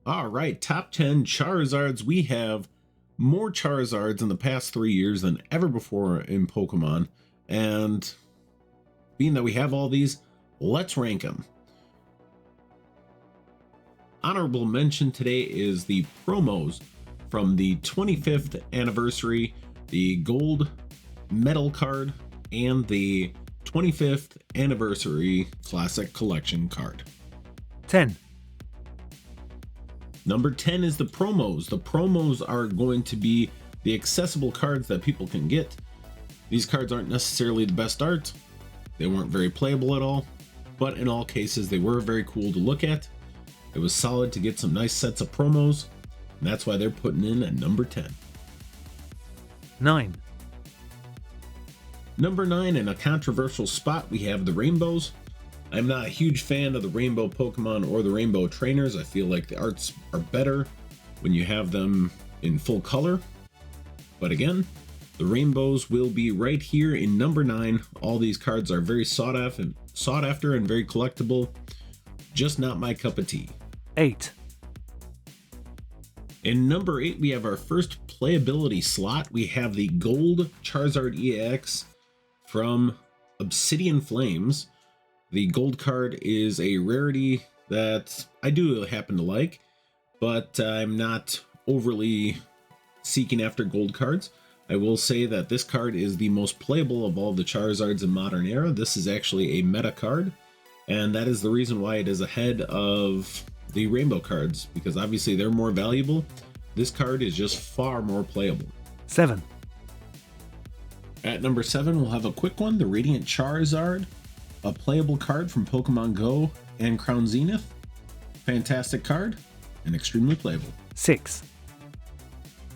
All right, top 10 Charizards. We have more Charizards in the past 3 years than ever before in Pokemon. And being that we have all these, let's rank them. Honorable mention today is the promos from the 25th anniversary, the gold medal card, and the 25th anniversary classic collection card. 10. Number 10 is the promos. The promos are going to be the accessible cards that people can get. These cards aren't necessarily the best art. They weren't very playable at all, but in all cases, they were very cool to look at. It was solid to get some nice sets of promos, and that's why they're putting in at number 10. 9. Number 9, in a controversial spot, we have the Rainbows. I'm not a huge fan of the Rainbow Pokemon or the Rainbow Trainers. I feel like the arts are better when you have them in full color. But again, the Rainbows will be right here in number 9. All these cards are very sought after and very collectible. Just not my cup of tea. 8. In number 8, we have our first playability slot. We have the Gold Charizard EX from Obsidian Flames. The gold card is a rarity that I do happen to like, but I'm not overly seeking after gold cards. I will say that this card is the most playable of all the Charizards in Modern Era. This is actually a meta card, and that is the reason why it is ahead of the Rainbow cards, because obviously they're more valuable. This card is just far more playable. 7. At number 7, we'll have a quick one, the Radiant Charizard. A playable card from Pokemon Go and Crown Zenith. Fantastic card and extremely playable. 6.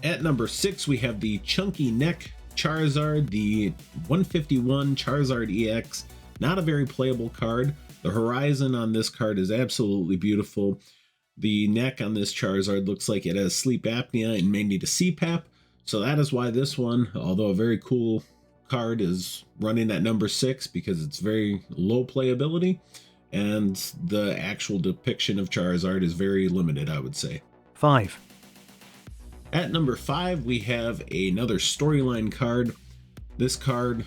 At number 6, we have the Chunky Neck Charizard, the 151 Charizard EX. Not a very playable card. The horizon on this card is absolutely beautiful. The neck on this Charizard looks like it has sleep apnea and may need a CPAP. So that is why this one, although a very cool card, is running at number 6, because it's very low playability and the actual depiction of Charizard is very limited, I would say. 5. At number 5, we have another storyline card. This card,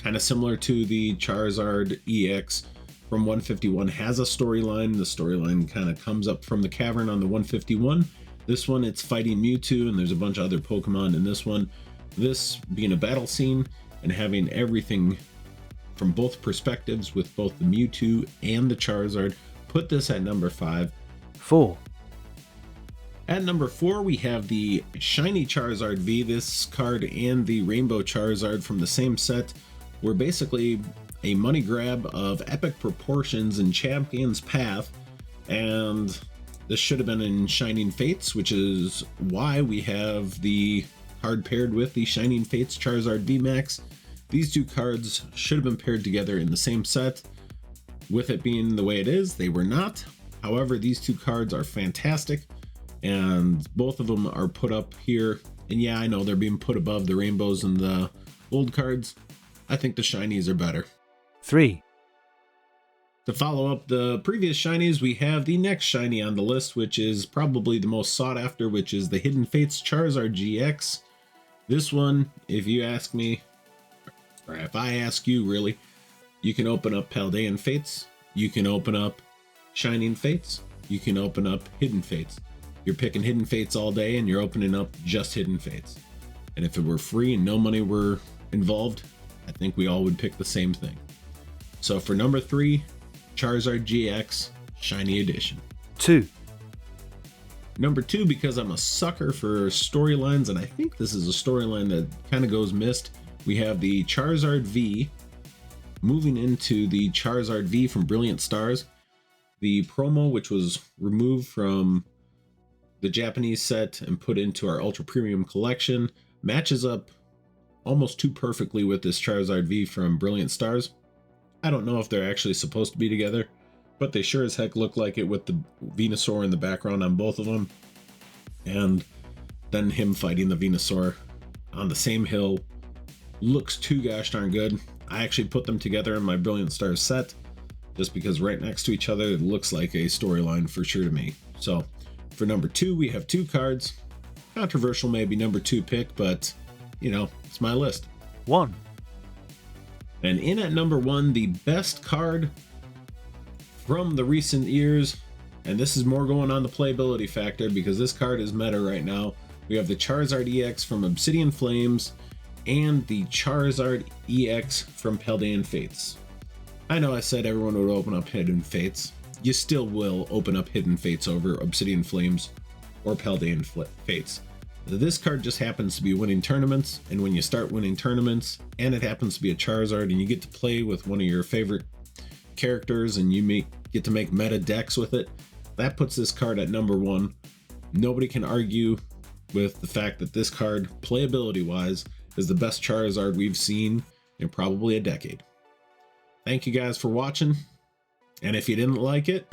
kind of similar to the Charizard EX from 151, has a storyline. The storyline kind of comes up from the cavern on the 151. This one, it's fighting Mewtwo, and there's a bunch of other Pokemon in this one. This being a battle scene and having everything from both perspectives with both the Mewtwo and the Charizard put this at number 5. 4. At number 4, we have the Shiny Charizard V. This card and the Rainbow Charizard from the same set were basically a money grab of epic proportions in Champion's Path, and this should have been in Shining Fates, which is why we have the card paired with the Shining Fates Charizard VMAX. These two cards should have been paired together in the same set. With it being the way it is, they were not. However, these two cards are fantastic, and both of them are put up here. And yeah, I know they're being put above the Rainbows and the Gold cards. I think the Shinies are better. 3. To follow up the previous Shinies, we have the next Shiny on the list, which is probably the most sought after, which is the Hidden Fates Charizard GX. This one, if you ask me, or if I ask you really, you can open up Paldean Fates, you can open up Shining Fates, you can open up Hidden Fates. You're picking Hidden Fates all day and you're opening up just Hidden Fates. And if it were free and no money were involved, I think we all would pick the same thing. So for number 3, Charizard GX Shiny Edition. 2. Number 2, because I'm a sucker for storylines, and I think this is a storyline that kind of goes missed, we have the Charizard V moving into the Charizard V from Brilliant Stars. The promo, which was removed from the Japanese set and put into our Ultra Premium collection, matches up almost too perfectly with this Charizard V from Brilliant Stars. I don't know if they're actually supposed to be together, but they sure as heck look like it with the Venusaur in the background on both of them. And then him fighting the Venusaur on the same hill looks too gosh darn good. I actually put them together in my Brilliant Stars set just because right next to each other it looks like a storyline for sure to me. So For number 2, we have 2 cards. Controversial maybe number 2 pick, but you know, it's my list. 1. And in at number 1, the best card from the recent years, and this is more going on the playability factor because this card is meta right now. We have the Charizard EX from Obsidian Flames and the Charizard EX from Paldea Fates. I know I said everyone would open up Hidden Fates. You still will open up Hidden Fates over Obsidian Flames or Paldea Fates. This card just happens to be winning tournaments, and when you start winning tournaments and it happens to be a Charizard and you get to play with one of your favorite characters and you get to make meta decks with it, that puts this card at number 1. Nobody can argue with the fact that this card, playability wise, is the best Charizard we've seen in probably a decade. Thank you guys for watching, and if you didn't like it,